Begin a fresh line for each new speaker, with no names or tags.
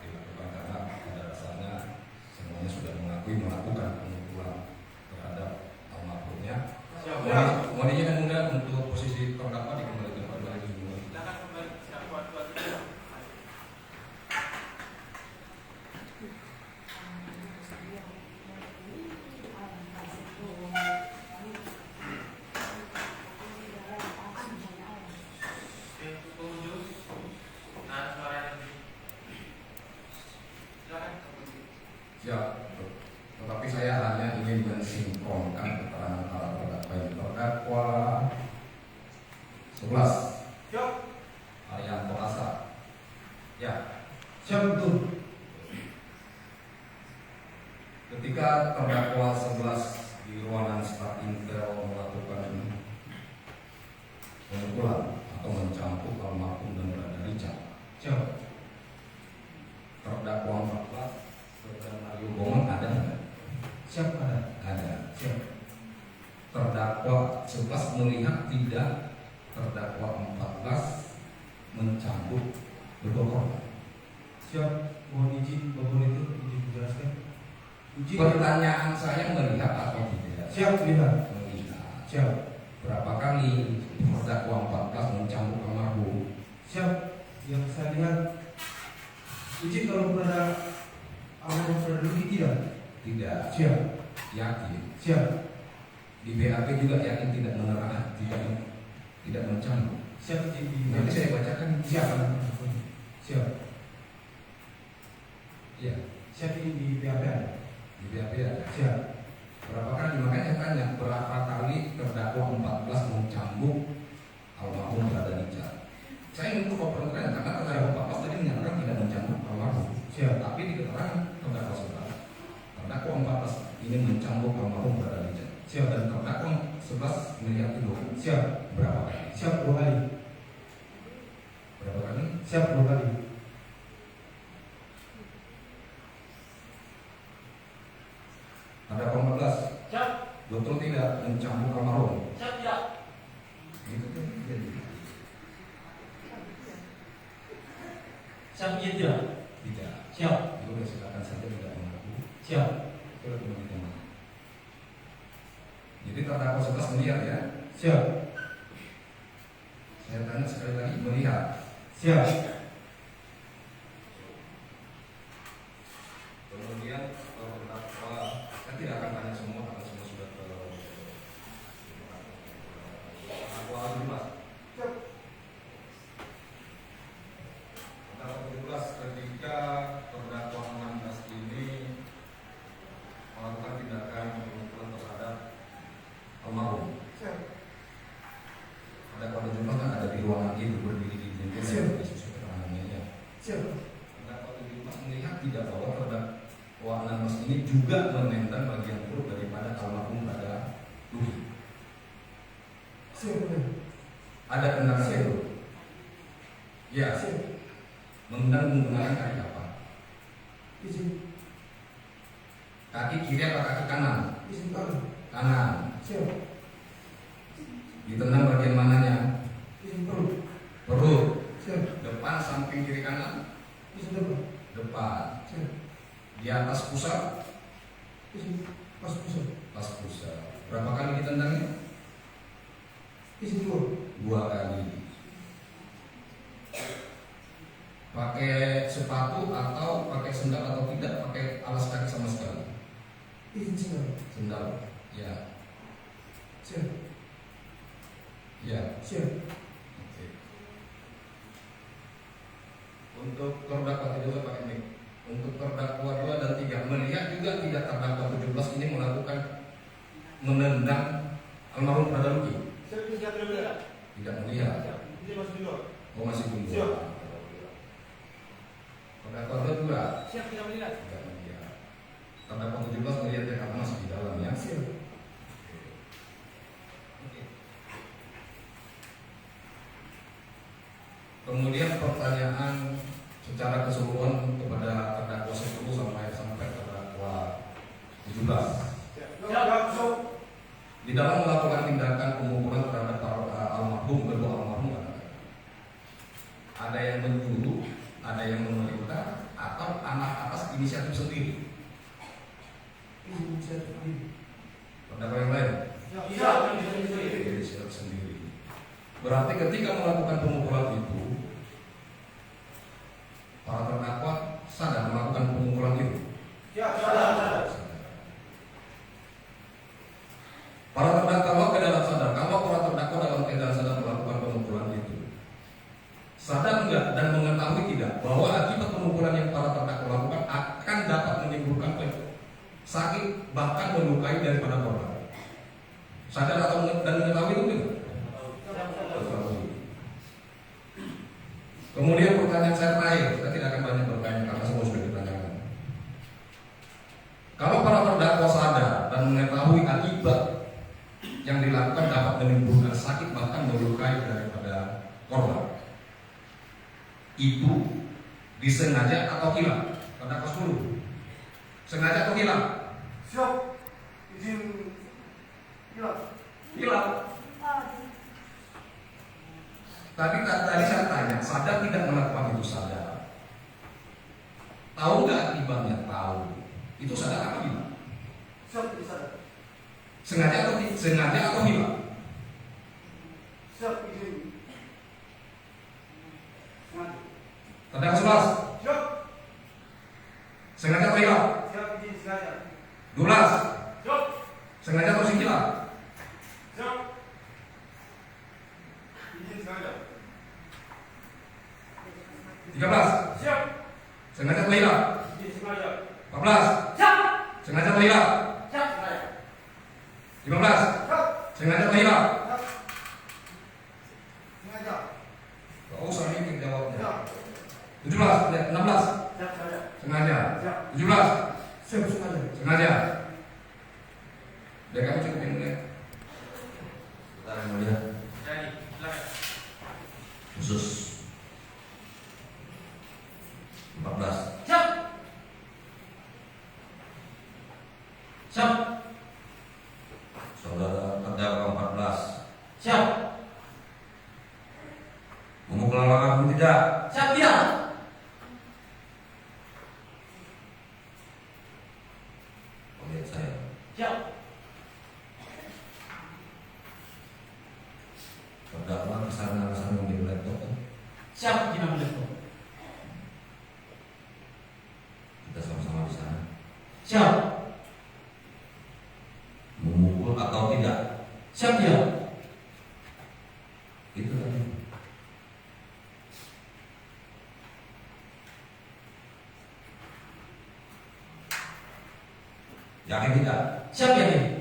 dilakukan karena pada dasarnya semuanya sudah mengakui melakukan pemukulan terhadap almarhumnya. Mohon izin yang mulia untuk posisi terdakwa dikembalikan kembali semua.
Silakan kembali siapa dua.
Ya, tetapi saya hanya ingin mensinkronkan keterangan para terdakwa ini. Terdakwa 11 Arianto Asa. Ya, siap betul. Ketika terdakwa 11 di ruangan staf Intel melakukan pemukulan atau mencampur almarhum dan Brother Richard, siap. Terdakwa 14 Saudara Mario Bomang ada nggak? Siap ada. Ada. Siap. Terdakwa 11 melihat tidak. Terdakwa 14 mencambuk kedua korban. Siap. Mohon izin Bapak itu izin menjelaskan. Pertanyaan saya melihat atau tidak? Siap melihat. Melihat. Siap. Berapa kali terdakwa 14 mencambuk almarhum? Siap. Yang saya lihat izin kalau pada almarhum Saudara tidak? Tidak. Siap. Yakin? Siap. Di BAP juga yakin tidak menerang, tidak mencambuk. Siap. Nanti saya bacakan. Siap. Siap. Ya. Siap ini di BAP ada. Di BAP ada. Siap. Berapa kali? Makanya saya tanya berapa kali terdakwa 14 mencambuk almarhum Brother Richard. Saya ingin pertanyaan karena terdakwa 14 tadi menyatakan tidak mencambuk almarhum. Siap. Tapi di keterangan terdakwa 11, terdakwa 14 ini mencambuk almarhum Brother Richard. Siap. Dan terdakwa 11 melihat itu. Siap. Berapa kali? Siap 2 kali. Berapa kali? Siap 2 kali. Terdakwa 14. Siap. Betul tidak mencambuk almarhum?
Siap tidak.
Itu kan jadi.
Siap tidak.
Tidak.
Siap.
Itu silakan saja tidak mengaku.
Siap.
Itu lebih. Jadi terdakwa 11 melihat ya.
Siap.
Saya tanya sekali lagi melihat.
Siap.
Kemudian terdakwa saya tidak akan tanya semua karena semua sudah terdakwa 17. Siap. Terdakwa 17 ketika terdakwa 16 ini melakukan tindakan pemukulan terhadap almarhum. Siap. Terdakwa 17 kan ada di ruangan itu berdiri di dinding. Siap. Siap. Terdakwa 17 melihat tidak bahwa terdakwa 16 ini juga menendang bagian perut daripada almarhum pada Luhi. Siap. Ada tendangan itu? Ya. Siap. Menendang menggunakan kaki apa? Izin. Kaki kiri atau kaki kanan? Izin kanan. Kanan. Siap. Ditendang bagian mananya? Izin perut. Perut. Siap. Depan, samping, kiri, kanan? Izin depan. Depan. Siap. Di atas pusat? Izin pas pusat. Pas pusat. Berapa kali ditendangnya? Izin 2 kali. Pakai sepatu atau pakai sendal atau tidak pakai alas kaki sama sekali? Izin sendal. Sendal. Ya. Siap. Ya. Siap. Oke. Untuk terdakwa 3 pakai mic. Untuk terdakwa 2 dan 3 melihat juga tidak terdakwa 17 ini melakukan menendang almarhum Brother Luki.
Tidak melihat.
Tidak melihat.
Ini masih di luar.
Oh masih di luar.
Siap.
Terdakwa 2
Siap tidak melihat.
tidak melihat. Terdakwa 17 melihat ya karena masih di dalam ya. Siap. Oke. Kemudian pertanyaan secara keseluruhan kepada terdakwa 10 sampai terdakwa 17. Di dalam melakukan tindakan pemukulan terhadap almarhum, kedua almarhum ada yang menyuruh, ada yang memerintah, atau atas inisiatif sendiri? Inisiatif sendiri. Terdakwa yang lain? Inisiatif sendiri. Berarti ketika melakukan pemukulan itu, para terdakwa sadar melakukan pemukulan itu? Sadar. Para terdakwa keadaan sadar. Kalau para terdakwa dalam keadaan sadar melakukan pemukulan itu, sadar enggak dan mengetahui tidak bahwa akibat pemukulan yang para terdakwa lakukan akan dapat menimbulkan sakit bahkan melukai daripada korban? Sadar atau dan mengetahui itu tidak? Kemudian pertanyaan saya terakhir, saya tidak akan banyak bertanya karena semua sudah ditanyakan. Kalau para terdakwa sadar dan mengetahui akibat yang dilakukan dapat menimbulkan sakit bahkan melukai daripada korban, itu disengaja atau hilang? Terdakwa 10. Sengaja atau hilang?
Siap. Izin hilang.
Hilang. Tadi saya tanya, sadar tidak melakukan itu? Sadar. Tahu nggak akibatnya? Tahu. Itu sadar apa hilang?
Siap, sadar.
Sengaja atau hilang?
Siap, izin.
Terdakwa 11.
Siap.
Sengaja atau hilang?
Siap, izin sengaja.
12.
Siap.
Sengaja atau hilang?
Siap. Izin sengaja.
13.
Siap.
Sengaja atau hilang?
Izin sengaja.
14.
Siap.
Sengaja atau hilang?
Siap sengaja.
15.
Siap.
Sengaja atau hilang?
Siap. Sengaja.
Gak usah mikir jawabnya.
Siap.
17. 16.
Siap sengaja.
Sengaja.
Siap.
17.
Siap sengaja.
Sengaja. Udah kami cukup ini. Bentar yang mulia.
Jadi, silakan.
Khusus 14.
Siap. Siap.
Saudara terdakwa 14.
Siap.
Memukul larangan tidak?
Siap dia.
Lihat saya.
Siap.
Terdakwa kesana-kesana membeli laptop.
Siap izin ambil laptop.
Kita sama-sama di sana.
Siap.
Memukul atau tidak?
Siap dia.
Itu tadi. Yakin tidak?
Siap ya.